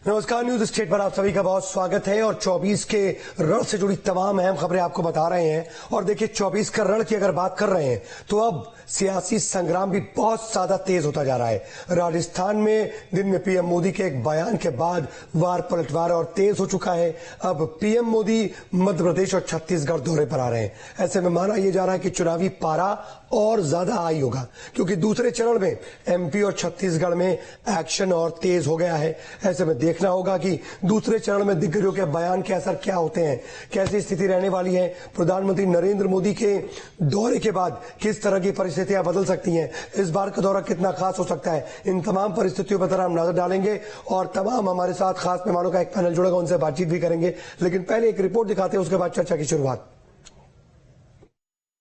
नमस्कार, news state पर आप सभी का बहुत स्वागत है और 24 के रण से जुड़ी तमाम अहम खबरें आपको बता रहे हैं। और देखिए, 24 का रण की अगर बात कर रहे हैं तो अब सियासी संग्राम भी बहुत ज्यादा तेज होता जा रहा है। राजस्थान में दिन में पीएम मोदी के एक बयान के बाद वार पलटवार और तेज हो चुका है। अब पीएम मोदी मध्य प्रदेश और छत्तीसगढ़ दौरे पर आ रहे हैं। ऐसे में माना यह जा रहा है कि चुनावी पारा और ज्यादा हाई होगा, क्योंकि दूसरे चरण में एमपी और छत्तीसगढ़ में एक्शन और तेज हो गया है। ऐसे में देखना होगा कि दूसरे चरण में दिग्गजों के बयान के असर क्या होते हैं, कैसी स्थिति रहने वाली है। प्रधानमंत्री नरेंद्र मोदी के दौरे के बाद किस तरह की परिस्थितियां बदल सकती हैं, इस बार का दौरा कितना खास हो सकता है, इन तमाम परिस्थितियों पर हम नजर डालेंगे और तमाम हमारे साथ खास मेहमानों का एक पैनल जुड़ेगा, उनसे बातचीत भी करेंगे। लेकिन पहले एक रिपोर्ट दिखाते हैं, उसके बाद चर्चा की शुरुआत।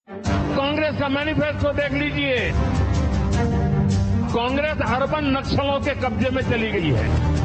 कांग्रेस का मैनिफेस्टो देख लीजिए। कांग्रेस अर्बन नक्सलों के कब्जे में चली गई है।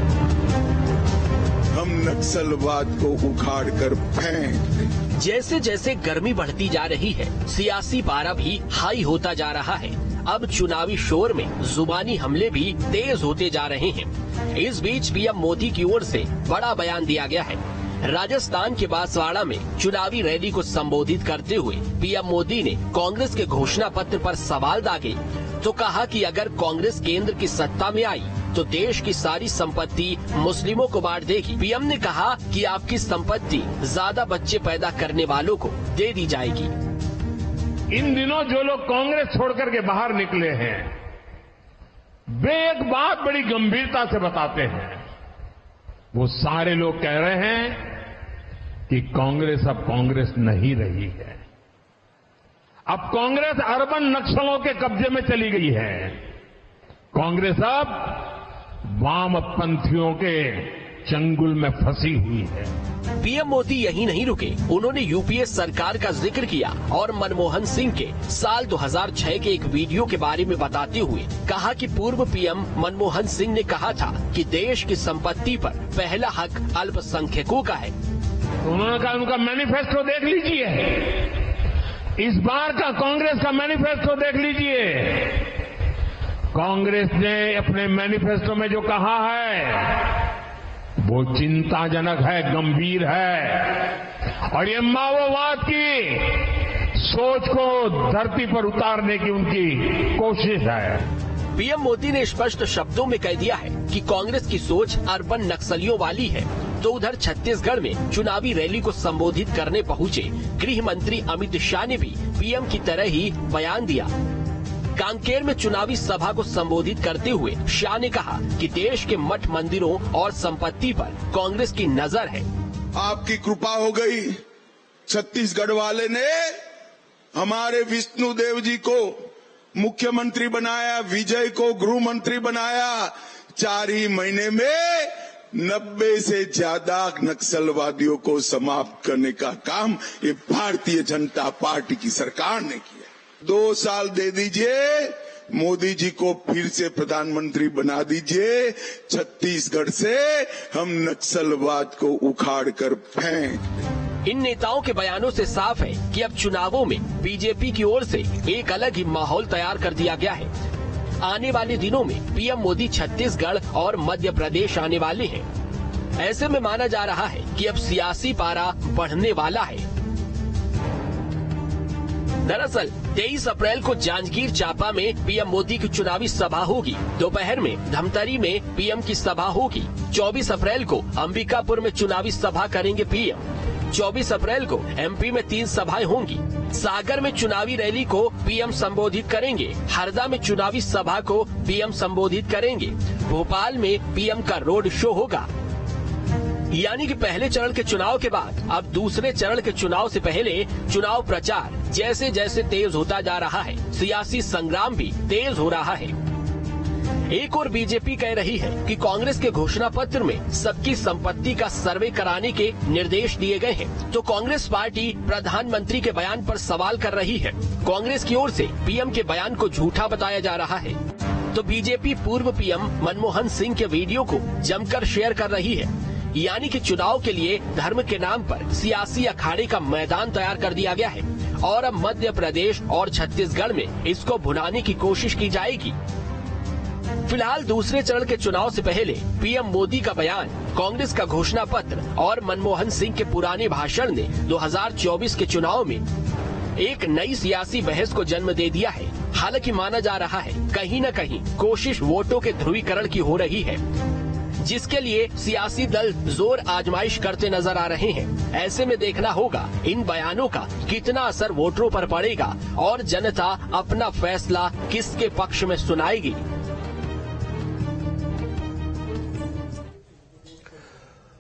हम नक्सलवाद को उखाड़ कर फेंक दें। जैसे जैसे गर्मी बढ़ती जा रही है, सियासी पारा भी हाई होता जा रहा है। अब चुनावी शोर में जुबानी हमले भी तेज होते जा रहे हैं। इस बीच पीएम मोदी की ओर से बड़ा बयान दिया गया है। राजस्थान के बांसवाड़ा में चुनावी रैली को संबोधित करते हुए पीएम मोदी ने कांग्रेस के घोषणा पत्र पर सवाल दागे तो कहा कि अगर कांग्रेस केंद्र की सत्ता में आई तो देश की सारी संपत्ति मुस्लिमों को बांट देगी। पीएम ने कहा कि आपकी संपत्ति ज्यादा बच्चे पैदा करने वालों को दे दी जाएगी। इन दिनों जो लोग कांग्रेस छोड़कर के बाहर निकले हैं, वे एक बात बड़ी गंभीरता से बताते हैं। वो सारे लोग कह रहे हैं कि कांग्रेस अब कांग्रेस नहीं रही है। अब कांग्रेस अर्बन नक्सलों के कब्जे में चली गई है। कांग्रेस अब वामपंथियों के चंगुल में फंसी हुई है। पीएम मोदी यही नहीं रुके, उन्होंने यूपीए सरकार का जिक्र किया और मनमोहन सिंह के साल 2006 के एक वीडियो के बारे में बताते हुए कहा कि पूर्व पीएम मनमोहन सिंह ने कहा था कि देश की संपत्ति पर पहला हक अल्पसंख्यकों का है। तो उन्होंने कहा उनका मैनिफेस्टो देख लीजिए। इस बार का कांग्रेस का मैनिफेस्टो देख लीजिए। कांग्रेस ने अपने मैनिफेस्टो में जो कहा है वो चिंताजनक है, गंभीर है और ये माओवाद की सोच को धरती पर उतारने की उनकी कोशिश है। पीएम मोदी ने स्पष्ट शब्दों में कह दिया है कि कांग्रेस की सोच अर्बन नक्सलियों वाली है। तो उधर छत्तीसगढ़ में चुनावी रैली को संबोधित करने पहुंचे गृह मंत्री अमित शाह ने भी पीएम की तरह ही बयान दिया। कांकेर में चुनावी सभा को संबोधित करते हुए शाह ने कहा कि देश के मठ मंदिरों और संपत्ति पर कांग्रेस की नजर है। आपकी कृपा हो गई, छत्तीसगढ़ वाले ने हमारे विष्णुदेव जी को मुख्यमंत्री बनाया, विजय को गृह मंत्री बनाया। 4 ही महीने में 90 से ज्यादा नक्सलवादियों को समाप्त करने का काम ये भारतीय जनता पार्टी की सरकार ने किया। 2 साल दे दीजिए, मोदी जी को फिर से प्रधानमंत्री बना दीजिए। छत्तीसगढ़ से हम नक्सलवाद को उखाड़ कर फेंक दें। इन नेताओं के बयानों से साफ है कि अब चुनावों में बीजेपी की ओर से एक अलग ही माहौल तैयार कर दिया गया है। आने वाले दिनों में पीएम मोदी छत्तीसगढ़ और मध्य प्रदेश आने वाले हैं। ऐसे में माना जा रहा है कि अब सियासी पारा बढ़ने वाला है। दरअसल 23 अप्रैल को जांजगीर चांपा में पीएम मोदी की चुनावी सभा होगी। दोपहर में धमतरी में पीएम की सभा होगी। 24 अप्रैल को अंबिकापुर में चुनावी सभा करेंगे पीएम। 24 अप्रैल को एमपी में 3 सभाएं होंगी। सागर में चुनावी रैली को पीएम संबोधित करेंगे। हरदा में चुनावी सभा को पीएम संबोधित करेंगे। भोपाल में पीएम का रोड शो होगा। यानी कि पहले चरण के चुनाव के बाद अब दूसरे चरण के चुनाव से पहले चुनाव प्रचार जैसे जैसे तेज होता जा रहा है, सियासी संग्राम भी तेज हो रहा है। एक और बीजेपी कह रही है कि कांग्रेस के घोषणा पत्र में सबकी संपत्ति का सर्वे कराने के निर्देश दिए गए हैं, तो कांग्रेस पार्टी प्रधानमंत्री के बयान पर सवाल कर रही है। कांग्रेस की ओर से पीएम के बयान को झूठा बताया जा रहा है, तो बीजेपी पूर्व पीएम मनमोहन सिंह के वीडियो को जमकर शेयर कर रही है। यानी कि चुनाव के लिए धर्म के नाम पर सियासी अखाड़े का मैदान तैयार कर दिया गया है और अब मध्य प्रदेश और छत्तीसगढ़ में इसको भुनाने की कोशिश की जाएगी। फिलहाल दूसरे चरण के चुनाव से पहले पीएम मोदी का बयान, कांग्रेस का घोषणा पत्र और मनमोहन सिंह के पुराने भाषण ने 2024 के चुनाव में एक नई सियासी बहस को जन्म दे दिया है। हालांकि माना जा रहा है कहीं न कहीं कोशिश वोटों के ध्रुवीकरण की हो रही है, जिसके लिए सियासी दल जोर आजमाइश करते नजर आ रहे हैं। ऐसे में देखना होगा इन बयानों का कितना असर वोटरों पर पड़ेगा और जनता अपना फैसला किसके पक्ष में सुनाएगी।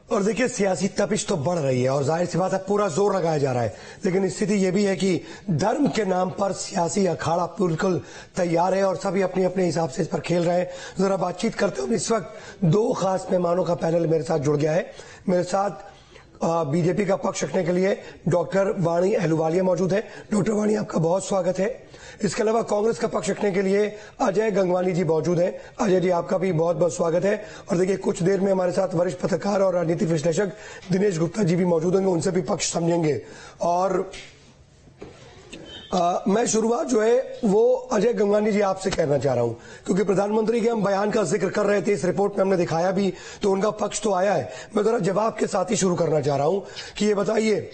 और देखिए, सियासी तपिश तो बढ़ रही है और जाहिर सी बात है पूरा जोर लगाया जा रहा है, लेकिन स्थिति ये भी है कि धर्म के नाम पर सियासी अखाड़ा बिल्कुल तैयार है और सभी अपने अपने हिसाब से इस पर खेल रहे हैं। जरा बातचीत करते हैं। इस वक्त दो खास मेहमानों का पैनल मेरे साथ जुड़ गया है। मेरे साथ बीजेपी का पक्ष रखने के लिए डॉक्टर वाणी अहलूवालिया मौजूद है। डॉक्टर वाणी, आपका बहुत स्वागत है। इसके अलावा कांग्रेस का पक्ष रखने के लिए अजय गंगवानी जी मौजूद हैं। अजय जी, आपका भी बहुत बहुत स्वागत है। और देखिए, कुछ देर में हमारे साथ वरिष्ठ पत्रकार और राजनीतिक विश्लेषक दिनेश गुप्ता जी भी मौजूद होंगे, उनसे भी पक्ष समझेंगे। और मैं शुरुआत जो है वो अजय गंगवानी जी आपसे कहना चाह रहा हूं, क्योंकि प्रधानमंत्री के हम बयान का जिक्र कर रहे थे, इस रिपोर्ट में हमने दिखाया भी, तो उनका पक्ष तो आया है। मैं जरा जवाब के साथ ही शुरू करना चाह रहा हूं कि ये बताइए,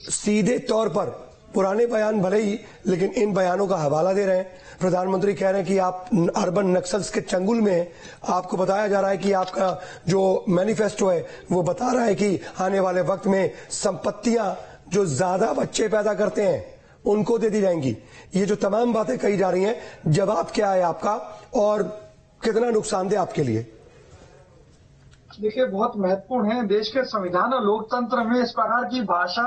सीधे तौर पर पुराने बयान भले ही, लेकिन इन बयानों का हवाला दे रहे हैं। प्रधानमंत्री कह रहे हैं कि आप अर्बन नक्सल्स के चंगुल में हैं। आपको बताया जा रहा है कि आपका जो मैनिफेस्टो है वो बता रहा है कि आने वाले वक्त में संपत्तियां जो ज्यादा बच्चे पैदा करते हैं उनको दे दी जाएंगी। ये जो तमाम बातें कही जा रही हैं, जवाब क्या है आपका और कितना नुकसानदेह आपके लिए? देखिए, बहुत महत्वपूर्ण है। देश के संविधान और लोकतंत्र में इस प्रकार की भाषा,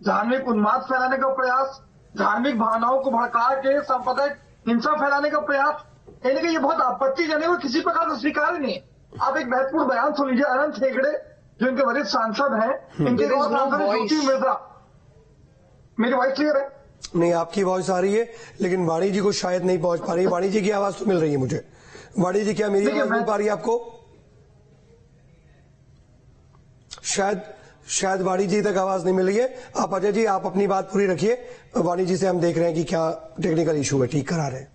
धार्मिक उन्माद फैलाने का प्रयास, धार्मिक भावनाओं को भड़का के सांप्रदायिक हिंसा फैलाने का प्रयास, यानी कि ये बहुत आपत्तिजनक और किसी प्रकार से स्वीकार्य नहीं है। आप एक महत्वपूर्ण बयान सुन लीजिए। अनंत हेगड़े जो इनके वरिष्ठ सांसद हैं, इनके और सांसद ज्योति मिश्रा। मेरी वॉइस क्लियर है? नहीं, आपकी वॉइस आ रही है, लेकिन वाणी जी को शायद नहीं पहुंच पा रही है। वाणी जी की आवाज तो मिल रही है मुझे। वाणी जी, क्या मेरी आवाज मिल पा रही है आपको? शायद वाणी जी तक आवाज नहीं मिल रही है। आप अजय जी, आप अपनी बात पूरी रखिए। वाणी जी से हम देख रहे हैं कि क्या टेक्निकल इशू है, ठीक करा रहे हैं।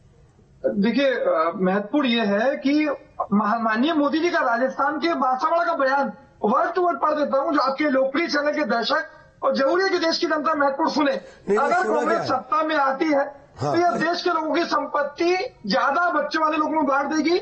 देखिए, महत्वपूर्ण ये है कि माननीय मोदी जी का राजस्थान के बांसवाड़ा का बयान वर्ड टू वर्ड पढ़ देता हूं, जो आपके लोकप्रिय चैनल के दर्शक, और जरूरी है कि देश की जनता महत्वपूर्ण सुने। अगर कांग्रेस सत्ता में आती है तो यह देश के लोगों की संपत्ति ज्यादा बच्चों वाले लोगों में बांट देगी।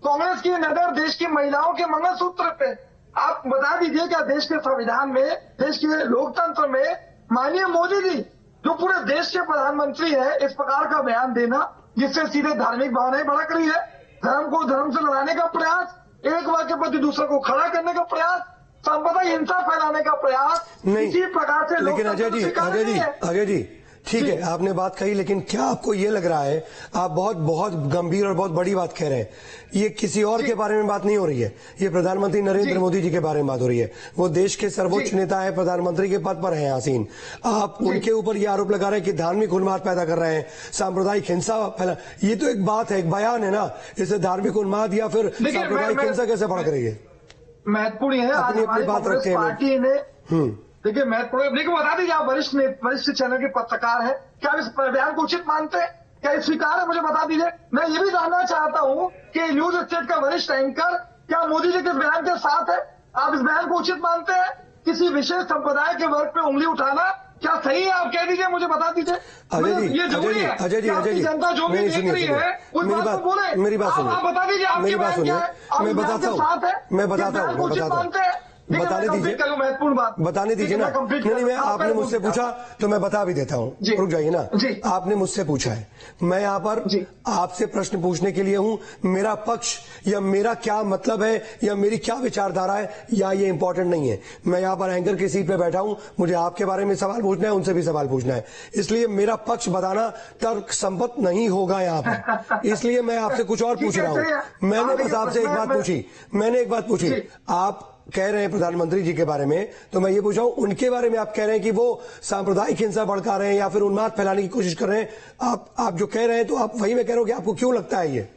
कांग्रेस की नजर देश की महिलाओं के मंगलसूत्र पे। आप बता दीजिए, क्या देश के संविधान में, देश के लोकतंत्र में माननीय मोदी जी जो पूरे देश के प्रधानमंत्री है, इस प्रकार का बयान देना जिससे सीधे धार्मिक भावनाएं भड़क रही है, धर्म को धर्म से लड़ाने का प्रयास, एक वर्ग के प्रति दूसरे को खड़ा करने का प्रयास, सांप्रदायिक हिंसा फैलाने का प्रयास, इसी प्रकार से। लेकिन अजय जी ठीक है, आपने बात कही, लेकिन क्या आपको ये लग रहा है, आप बहुत गंभीर और बहुत बड़ी बात कह रहे हैं, ये किसी और के बारे में बात नहीं हो रही है, ये प्रधानमंत्री नरेंद्र मोदी जी के बारे में बात हो रही है। वो देश के सर्वोच्च नेता है, प्रधानमंत्री के पद पर हैं आसीन। आप उनके ऊपर ये आरोप लगा रहे हैं कि धार्मिक उन्माद पैदा कर रहे हैं, सांप्रदायिक हिंसा फैला। ये तो एक बात है, एक बयान है ना, इससे धार्मिक उन्माद या फिर सांप्रदायिक हिंसा कैसे भड़क रही है? महत्वपूर्ण है। आज हमारी कांग्रेस पार्टी ने, देखिए महत्वपूर्ण, लेकिन बता दीजिए, आप वरिष्ठ चैनल के पत्रकार हैं, क्या इस बयान को उचित मानते हैं? क्या स्वीकार है? मुझे बता दीजिए। मैं ये भी जानना चाहता हूं कि न्यूज स्टेट का वरिष्ठ एंकर क्या मोदी जी के बयान के साथ है? आप इस बयान को उचित मानते हैं? किसी विशेष संप्रदाय के वर्ग पे उंगली उठाना क्या सही है? आप कह दीजिए, मुझे बता दीजिए। अजय जी, जनता जो भी देख रही है उस बात को बोले। मेरी बात सुनिए, आप बता दीजिए, आपकी बात क्या है? मैं बताता हूँ, बताने दीजिए, महत्वपूर्ण बात बताने दीजिए ना। नहीं, मैं आपने मुझसे पूछा तो मैं बता भी देता हूँ, रुक जाइए ना। आपने मुझसे पूछा है, मैं यहाँ पर आपसे प्रश्न पूछने के लिए हूँ। मेरा पक्ष या मेरा क्या मतलब है या मेरी क्या विचारधारा है, या ये इंपॉर्टेंट नहीं है। मैं यहाँ पर एंकर की सीट पे बैठा हूँ, मुझे आपके बारे में सवाल पूछना है, उनसे भी सवाल पूछना है, इसलिए मेरा पक्ष बताना तर्क सम्मत नहीं होगा यहाँ पर। इसलिए मैं आपसे कुछ और पूछ रहा हूँ। मैंने बस आपसे एक बात पूछी, आप कह रहे हैं प्रधानमंत्री जी के बारे में, तो मैं ये पूछ रहा हूं उनके बारे में। आप कह रहे हैं कि वो सांप्रदायिक हिंसा भड़का रहे हैं या फिर उन्माद फैलाने की कोशिश कर रहे हैं। आप जो कह रहे हैं, तो आप वही मैं कह रहा हूं कि आपको क्यों लगता है ये?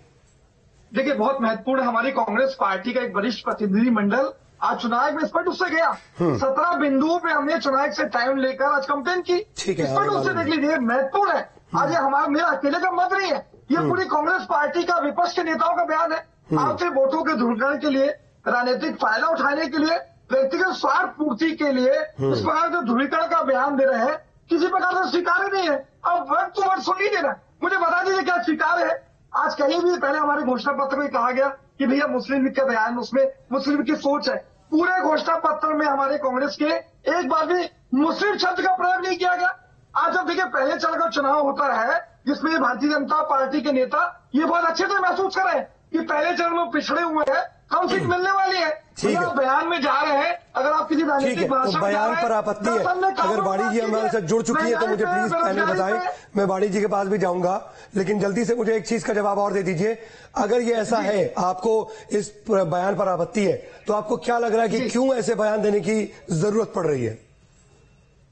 देखिए, बहुत महत्वपूर्ण है। हमारी कांग्रेस पार्टी का एक वरिष्ठ प्रतिनिधि मंडल आज चुनाव में स्पष्ट उससे गया। 17 बिंदुओं पे हमने चुनाव से टाइम लेकर आज कंप्लेन की। स्पष्ट उससे देख लीजिए, महत्वपूर्ण है। आज ये हमारा मेरा अकेले का मत नहीं है, ये पूरी कांग्रेस पार्टी का, विपक्ष के नेताओं का बयान है। आपसे वोटों के ध्रुवीकरण के लिए, राजनीतिक फायदा उठाने के लिए, व्यक्तिगत स्वार्थ पूर्ति के लिए इस प्रकार से ध्रुवीकरण का बयान दे रहे हैं, किसी प्रकार से स्वीकार्य नहीं है। अब वर्ड टू वर्ड सुन लीजिए ना, मुझे बता दीजिए क्या स्वीकार्य है। आज कहीं भी पहले हमारे घोषणा पत्र में कहा गया कि भैया मुस्लिम लीग का बयान, उसमें मुस्लिम लीग की सोच है। पूरे घोषणा पत्र में हमारे कांग्रेस के एक बार भी मुस्लिम शब्द का प्रयोग नहीं किया गया। आज जब देखिए पहले चरण का चुनाव होता है, जिसमें भारतीय जनता पार्टी के नेता ये बहुत अच्छे से महसूस कर रहे हैं कि पहले चरण में पिछड़े हुए हैं, कम सीट मिलने वाली है। आप बयान में जा रहे हैं, अगर आप किसी राजनीतिक भाषण तो बयान पर आपत्ति है। अगर बाड़ी जी हमारे साथ जुड़ चुकी है तो मुझे प्लीज पहले बताएं, मैं बाड़ी जी के पास भी जाऊंगा, लेकिन जल्दी से मुझे एक चीज का जवाब और दे दीजिए। अगर ये ऐसा है, आपको इस बयान पर आपत्ति है, तो आपको क्या लग रहा है कि क्यों ऐसे बयान देने की जरूरत पड़ रही है?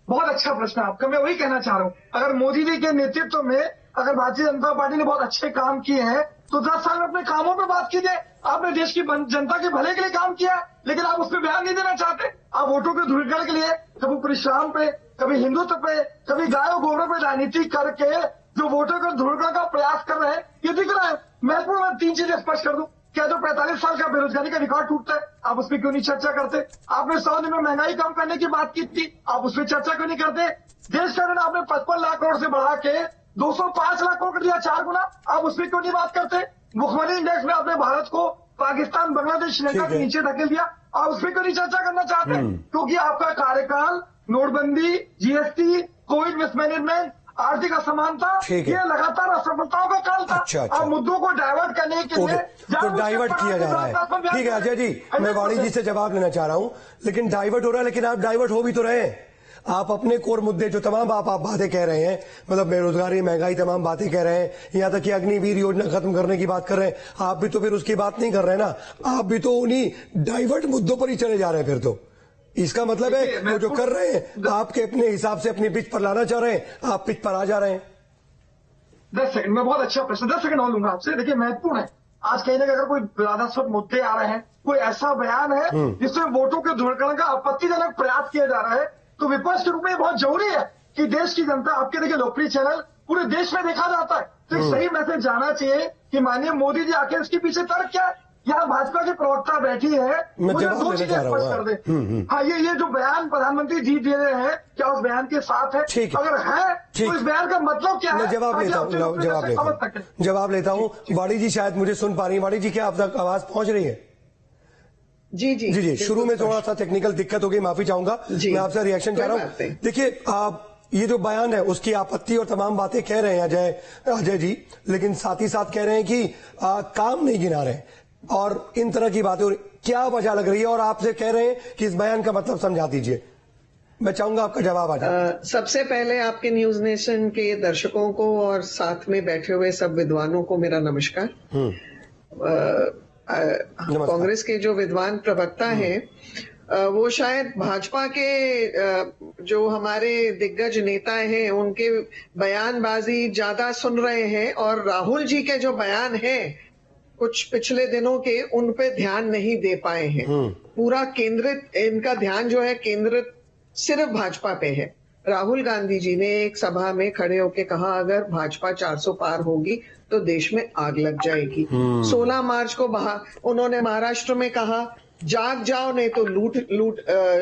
बहुत अच्छा प्रश्न आपका, मैं वही कहना चाह रहा हूँ। अगर मोदी जी के नेतृत्व में अगर भारतीय जनता पार्टी ने बहुत अच्छे काम किए हैं, तो 10 साल में अपने कामों पे बात कीजिए। आपने देश की जनता के भले के लिए काम किया, लेकिन आप उस पर बयान नहीं देना चाहते। आप वोटों के ध्रुवीकरण के लिए कभी परिश्रम पे, कभी हिंदुत्व पे, कभी गाय और गोबरों पे राजनीति करके जो वोटों के ध्रुवीकरण का प्रयास कर रहे हैं, ये दिख रहा है। मैं 3 चीजें स्पष्ट कर दूं। क्या जो 45 साल का बेरोजगारी का रिकॉर्ड टूटता है, आप उस पर क्यों नहीं चर्चा करते? आपने 100 दिन में महंगाई कम करने की बात की थी, आप उस पर चर्चा क्यों नहीं करते? देश का ऋण आपने 55 लाख करोड़ से बढ़ा के 205 लाख करोड़ कर दिया, 4 गुना, आप उस पर क्यों नहीं बात करते? भुखमरी इंडेक्स में आपने भारत को पाकिस्तान, बांग्लादेश, श्रीलंका के नीचे धकेल दिया, आप उस पर क्यों नहीं चर्चा करना चाहते? क्योंकि आपका कार्यकाल नोटबंदी, जीएसटी, कोविड मिसमैनेजमेंट, आर्थिक असमानता, ये लगातार असफलताओं का काल था। अच्छा। आप मुद्दों को डाइवर्ट करने के लिए तो डाइवर्ट किया जा रहा है। ठीक है अजय जी, मैं वाणी जी से जवाब लेना चाह रहा हूं, लेकिन डाइवर्ट हो रहा है, लेकिन आप डाइवर्ट हो भी तो रहे हैं। आप अपने कोर मुद्दे जो तमाम आप बातें कह रहे हैं, मतलब बेरोजगारी, महंगाई, तमाम बातें कह रहे हैं, यहाँ तक कि अग्निवीर योजना खत्म करने की बात कर रहे हैं, आप भी तो फिर उसकी बात नहीं कर रहे हैं ना। आप भी तो उन्हीं डाइवर्ट मुद्दों पर ही चले जा रहे हैं। फिर तो इसका मतलब है वो जो कर रहे हैं, आपके अपने हिसाब से अपनी पिच पर लाना चाह रहे हैं, आप पिच पर आ जा रहे हैं। 10 सेकंड, मैं बहुत अच्छा प्रश्न 10 सेकंड और लूंगा आपसे। देखिए महत्वपूर्ण है, आज कहीं ना कहीं अगर कोई विवादास्पद मुद्दे आ रहे हैं, कोई ऐसा बयान है जिसमें वोटों के ध्रुवीकरण का आपत्तिजनक प्रयास किया जा रहा है, तो विपक्ष के रूप में बहुत जरूरी है कि देश की जनता, आपके देखिए लोकप्रिय चैनल पूरे देश में देखा जाता है, तो एक सही मैसेज जाना चाहिए कि माननीय मोदी जी आखिर इसके पीछे तर्क क्या है। यहाँ भाजपा की प्रवक्ता बैठी है, मुझे 2 चीजें स्पष्ट कर दे। हाँ, ये जो बयान प्रधानमंत्री जी दे रहे हैं, क्या उस बयान के साथ है? अगर है तो इस बयान का मतलब क्या है? मैं जवाब लेता हूँ। वाणी जी शायद मुझे सुन पा रही है। वाणी जी, क्या आप तक आवाज पहुंच रही है? जी, शुरू में थोड़ा सा टेक्निकल दिक्कत हो गई, माफी चाहूंगा। मैं आपसे रिएक्शन चाह रहा हूँ। देखिए, आप ये जो बयान है उसकी आपत्ति और तमाम बातें कह रहे हैं अजय जी, लेकिन साथ ही साथ कह रहे हैं कि काम नहीं गिना रहे और इन तरह की बातें। क्या वजह लग रही है? और आपसे कह रहे हैं कि इस बयान का मतलब समझा दीजिए। मैं चाहूंगा आपका जवाब आ जाए। सबसे पहले आपके न्यूज नेशन के दर्शकों को और साथ में बैठे हुए सब विद्वानों को मेरा नमस्कार। कांग्रेस के जो विद्वान प्रवक्ता हैं, वो शायद भाजपा के जो हमारे दिग्गज नेता हैं उनके बयानबाजी ज्यादा सुन रहे हैं, और राहुल जी के जो बयान हैं कुछ पिछले दिनों के, उन पे ध्यान नहीं दे पाए हैं। पूरा केंद्रित इनका ध्यान जो है केंद्रित सिर्फ भाजपा पे है। राहुल गांधी जी ने एक सभा में खड़े होकर कहा, अगर भाजपा 400 पार होगी तो देश में आग लग जाएगी। 16 मार्च को उन्होंने महाराष्ट्र में कहा, जाग जाओ नहीं तो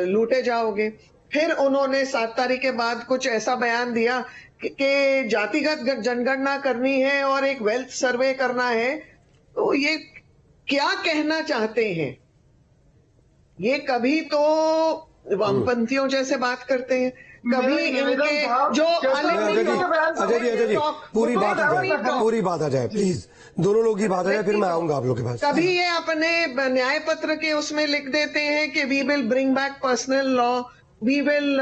लूटे जाओगे। फिर उन्होंने 7 तारीख के बाद कुछ ऐसा बयान दिया कि जातिगत जनगणना करनी है और एक वेल्थ सर्वे करना है। तो ये क्या कहना चाहते हैं? ये कभी तो वामपंथियों जैसे बात करते हैं, कभी इनके जो अजय जी पूरी बात आ जाए प्लीज, दोनों लोग की बात आ जाए, फिर मैं आऊंगा आप लोग के पास। कभी ये अपने न्याय पत्र के उसमें लिख देते हैं कि we will bring back personal law, we will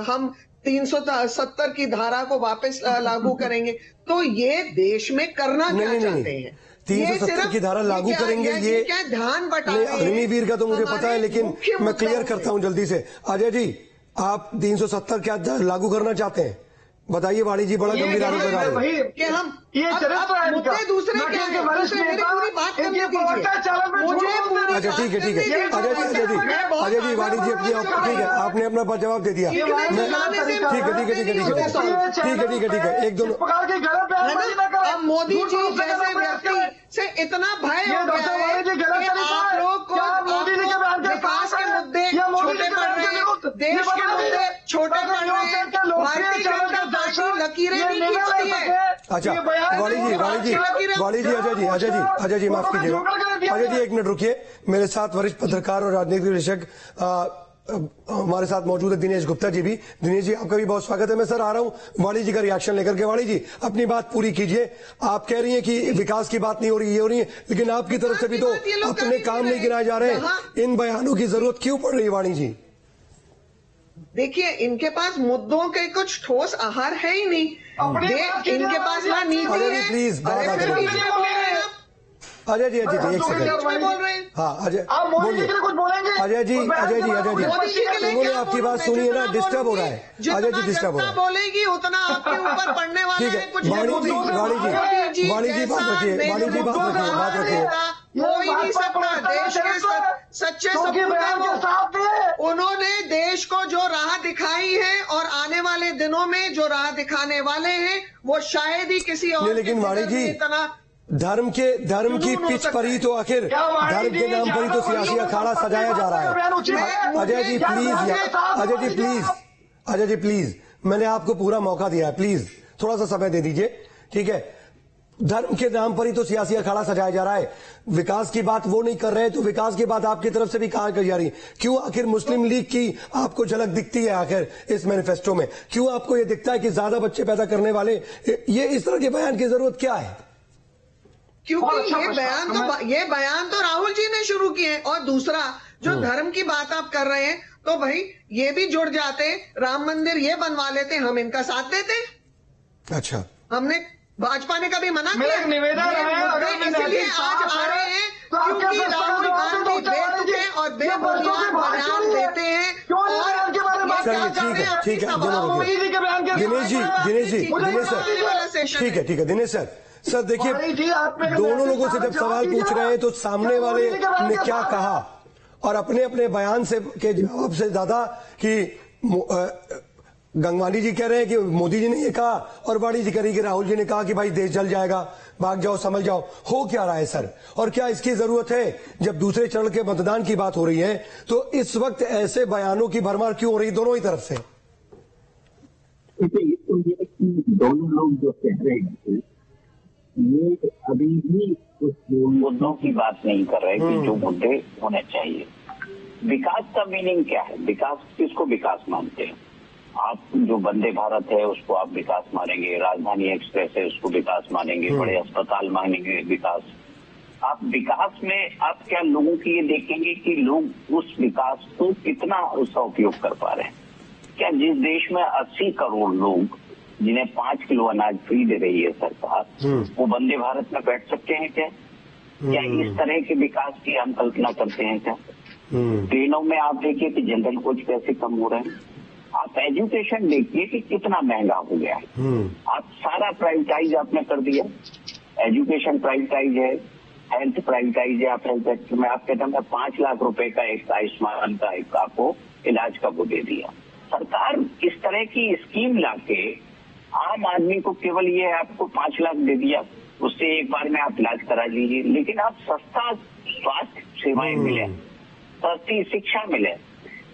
हम 370 की धारा को वापस लागू करेंगे। तो ये देश में करना क्या चाहते हैं? 370 की धारा लागू करेंगे, ये क्या ध्यान बटा रहे हैं? अग्निवीर का तो मुझे पता है, लेकिन मैं क्लियर करता हूं जल्दी से। अजय जी, आप 370 क्या लागू करना चाहते हैं? बताइए। वाणी जी बड़ा गंभीर आरोप लगा रहे हैं कि हम ये मुद्दे दूसरे क्या है? मुझे अच्छा ठीक है अजय जी वाणी जी अपनी ठीक है, आपने अपना जवाब दे दिया। ठीक है एक दोनों। अब मोदी जी जैसे व्यक्ति से इतना भय हो गया है कि आप लोग को विकास के मुद्दे छोटे पड़ रहे हैं, देश के मुद्दे छोटे पड़ रहे हैं, भारतीय जनता पार्टी लकीरें नहीं खींचती है। अच्छा वाणी जी अजय जी माफ कीजिएगा। अजय जी एक मिनट रुकिए, मेरे साथ वरिष्ठ पत्रकार और राजनीतिक विशेषज्ञ हमारे साथ मौजूद है दिनेश गुप्ता जी भी। दिनेश जी आपका भी बहुत स्वागत है। मैं सर आ रहा हूं वाणी जी का रिएक्शन लेकर के। वाणी जी अपनी बात पूरी कीजिए। आप कह रही हैं कि विकास की बात नहीं हो रही, ये हो रही है, लेकिन आपकी तरफ से भी तो अपने काम नहीं गिनाए जा रहे हैं। इन बयानों की जरूरत क्यों पड़ रही है वाणी जी? देखिए, इनके पास मुद्दों के कुछ ठोस आहार है ही नहीं। इनके पास ना नीति है। प्लीज अजय जी एक सेकंड। हाँ अजय बोलिए। अजय जी उन्होंने आपकी बात सुनी है ना, डिस्टर्ब हो रहा है। अजय जी डिस्टर्ब हो रहा है। बोलेगी उतना आपके ऊपर पड़ने वाला ठीक है वाणी जी बात रखिए। हो ही नहीं सकता। देश के सच्चे सपूत उन्होंने देश को जो राह दिखाई है और आने वाले दिनों में जो राह दिखाने वाले हैं वो शायद ही किसी और। लेकिन वाणी जी धर्म की पिच पर ही तो आखिर धर्म के नाम पर ही तो सियासी अखाड़ा सजाया जा रहा है। अजय जी प्लीज मैंने आपको पूरा मौका दिया है, प्लीज थोड़ा सा समय दे दीजिए। ठीक है, धर्म के नाम पर ही तो सियासी अखाड़ा सजाया जा रहा है। विकास की बात वो नहीं कर रहे तो विकास की बात आपकी तरफ से भी कहा कही जा रही है। क्यों आखिर मुस्लिम लीग की आपको झलक दिखती है आखिर इस मैनिफेस्टो में? क्यों आपको ये दिखता है कि ज्यादा बच्चे पैदा करने वाले ये इस तरह के बयान की जरूरत क्या है? क्योंकि ये बयान तो राहुल जी ने शुरू किए हैं। और दूसरा जो धर्म की बात आप कर रहे हैं तो भाई ये भी जुड़ जाते, राम मंदिर ये बनवा लेते, हम इनका साथ देते। अच्छा, हमने भाजपा ने कभी मना किया? इसलिए आज आ रहे हैं क्योंकि राहुल गांधी बेतुके और बेबुनियाद बयान देते हैं। ठीक है दिनेश सर देखिए, दोनों लोगों से जब सवाल पूछ रहे हैं तो सामने वाले ने क्या कहा और अपने अपने बयान से के जवाब से ज्यादा कि गंगवानी जी कह रहे हैं कि मोदी जी ने ये कहा और वाणी जी कह रही कि राहुल जी ने कहा कि भाई देश जल जाएगा, भाग जाओ समझ जाओ। हो क्या रहा है सर, और क्या इसकी जरूरत है? जब दूसरे चरण के मतदान की बात हो रही है तो इस वक्त ऐसे बयानों की भरमार क्यों हो रही दोनों ही तरफ से? दोनों लोग जो कह रहे हैं ये अभी भी उस मुद्दों की बात नहीं कर रहे कि जो मुद्दे होने चाहिए। विकास का मीनिंग क्या है? विकास किसको विकास मानते हैं आप? जो वंदे भारत है उसको आप विकास मानेंगे, राजधानी एक्सप्रेस है उसको विकास मानेंगे, बड़े अस्पताल मानेंगे विकास। आप विकास में आप क्या लोगों की ये देखेंगे कि लोग उस विकास को कितना उसका उपयोग कर पा रहे हैं? क्या जिस देश में 80 करोड़ लोग जिन्हें 5 किलो अनाज फ्री दे रही है सरकार, वो वंदे भारत में बैठ सकते हैं क्या? क्या इस तरह के विकास की हम कल्पना करते हैं क्या? ट्रेनों में आप देखिए कि जनरल कोच कैसे कम हो रहे हैं। आप एजुकेशन देखिए कि कितना महंगा हो गया है। आप सारा प्राइवेटाइज आपने कर दिया। एजुकेशन प्राइवेटाइज है, हेल्थ प्राइवेटाइज है। आप हेल्थ सेक्टर में आप कहते हैं 5 लाख रुपए का एक आयुष्मान का एक आपको इलाज का वो दे दिया। सरकार इस तरह की स्कीम लाके आम आदमी को केवल ये आपको 5 लाख दे दिया, उससे एक बार में आप इलाज करा लीजिए, लेकिन आप सस्ता स्वास्थ्य सेवाएं मिले, सस्ती शिक्षा मिले,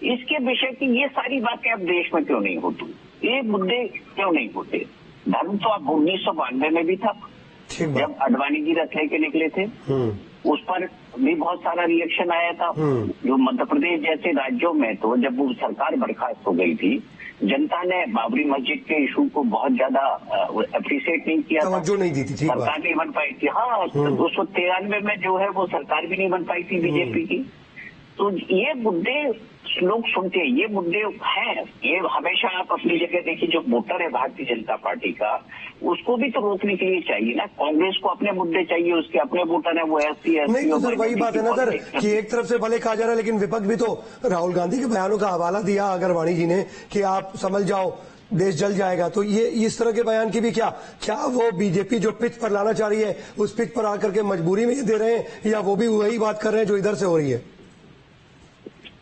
इसके विषय की ये सारी बातें अब देश में क्यों नहीं होती? ये मुद्दे क्यों नहीं होते? धर्म तो अब 1992 में भी था जब अडवाणी जी रथ लेके निकले थे, उस पर भी बहुत सारा रिएक्शन आया था। जो मध्य प्रदेश जैसे राज्यों में तो जब वो सरकार बर्खास्त हो गई थी, जनता ने बाबरी मस्जिद के इशू को बहुत ज्यादा अप्रिशिएट नहीं किया था, नहीं दी थी, सरकार नहीं बन पाई थी। हाँ, 293 में जो है वो सरकार भी नहीं बन पाई थी बीजेपी की। तो ये मुद्दे लोग सुनते हैं, ये मुद्दे हैं। ये हमेशा आप अपनी जगह देखिए, जो वोटर है भारतीय जनता पार्टी का, उसको भी तो रोकने के लिए चाहिए ना। कांग्रेस को अपने मुद्दे चाहिए, उसके अपने वोटर है वो एससी नहीं तो सर वही बात है ना सर कि एक तरफ से भले कहा जा रहा है, लेकिन विपक्ष भी तो राहुल गांधी के बयानों का हवाला दिया अगर वाणी जी ने कि आप समझ जाओ देश जल जाएगा, तो ये इस तरह के बयान की भी क्या वो बीजेपी जो पिच पर लाना चाह रही है उस पिच पर आकर के मजबूरी में ये दे रहे हैं, या वो भी वही बात कर रहे हैं जो इधर से हो रही है?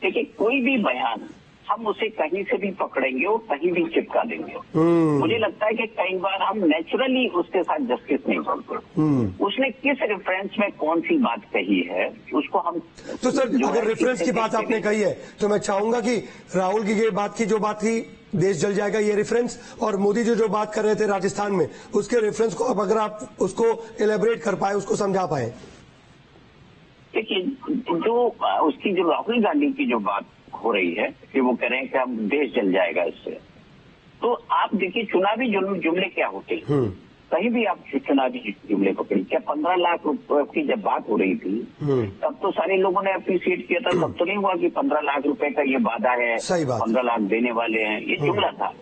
देखिए, कोई भी बयान हम उसे कहीं से भी पकड़ेंगे और कहीं भी चिपका देंगे। मुझे लगता है कि कई बार हम नेचुरली उसके साथ जस्टिस नहीं करते। उसने किस रेफरेंस में कौन सी बात कही है उसको हम तो सर अगर रेफरेंस की बात आपने कही है तो मैं चाहूंगा कि राहुल की ये बात की जो बात थी देश जल जाएगा ये रेफरेंस, और मोदी जी जो बात कर रहे थे राजस्थान में उसके रेफरेंस को अब अगर आप उसको एलेबरेट कर पाए, उसको समझा पाए। देखिए, जो उसकी जो राहुल गांधी की जो बात हो रही है कि वो कह रहे हैं कि हम देश जल जाएगा इससे, तो आप देखिए चुनावी जुमले क्या होते हैं। कहीं भी आप चुनावी जुमले पकड़ी, क्या 15 लाख रुपए की जब बात हो रही थी तब तो सारे लोगों ने अप्रिशिएट किया था। तब तो नहीं हुआ कि 15 लाख रुपए का ये वादा है, 15 लाख देने वाले हैं, ये जुमला था।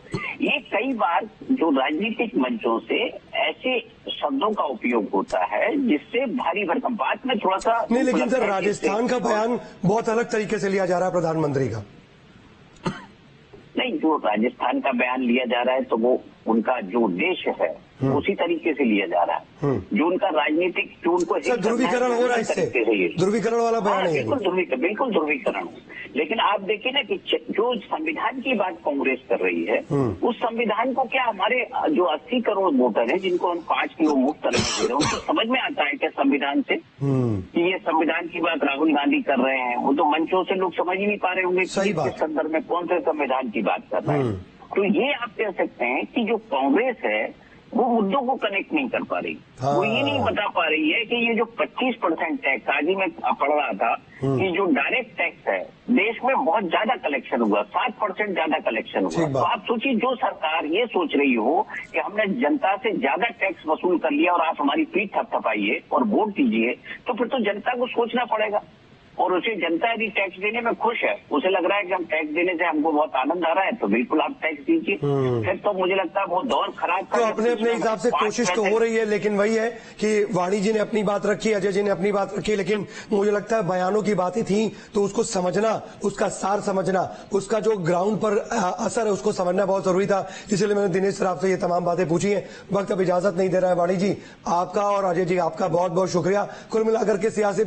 ये कई बार जो राजनीतिक मंचों से ऐसे शब्दों का उपयोग होता है जिससे भारी भरकम बात में थोड़ा सा नहीं, लेकिन सर राजस्थान का बयान बहुत अलग तरीके से लिया जा रहा है प्रधानमंत्री का। नहीं, जो राजस्थान का बयान लिया जा रहा है तो वो उनका जो उद्देश्य है उसी तरीके से लिया जा रहा है। जो उनका राजनीतिक जो उनको ध्रुवीकरण हो रहा है, इससे ध्रुवीकरण वाला बयान है। बिल्कुल ध्रुवीकरण। लेकिन आप देखिए ना कि जो संविधान की बात कांग्रेस कर रही है उस संविधान को क्या हमारे जो 80 करोड़ वोटर हैं जिनको हम 5 किलो मुफ्त दे रहे हैं उनको समझ में आता है क्या संविधान से कि ये संविधान की बात राहुल गांधी कर रहे हैं? वो तो मंचों से लोग समझ ही नहीं पा रहे होंगे कि इस संदर्भ में कौन से संविधान की बात कर रहे हैं। तो ये आप कह सकते हैं कि जो कांग्रेस है वो मुद्दों को कनेक्ट नहीं कर पा रही। वो ये नहीं बता पा रही है कि ये जो 25% टैक्स, आज ही मैं पढ़ रहा था कि जो डायरेक्ट टैक्स है देश में बहुत ज्यादा कलेक्शन हुआ, 7% ज्यादा कलेक्शन हुआ। तो आप सोचिए, जो सरकार ये सोच रही हो कि हमने जनता से ज्यादा टैक्स वसूल कर लिया और आप हमारी पीठ थपथपाइए और वोट दीजिए, तो फिर तो जनता को सोचना पड़ेगा। और उसे जनता यदि टैक्स देने में खुश है, उसे लग रहा है कि हम टैक्स देने से हमको बहुत आनंद आ रहा है, तो बिल्कुल आप टैक्स दीजिए। फिर तो मुझे लगता है वो दौर खराब तो अपने हिसाब से कोशिश तो हो रही है, लेकिन वही है कि वाणी जी ने अपनी बात रखी, अजय जी ने अपनी बात रखी, लेकिन मुझे लगता है बयानों की बातें थी तो उसको समझना, उसका सार समझना, उसका जो ग्राउंड पर असर है उसको समझना बहुत जरूरी था। इसलिए मैंने दिनेश सर आपसे ये तमाम बातें पूछी हैं। वक्त अब इजाजत नहीं दे रहा है। वाणी जी आपका और अजय जी आपका बहुत बहुत शुक्रिया। कुल मिलाकर के सियासी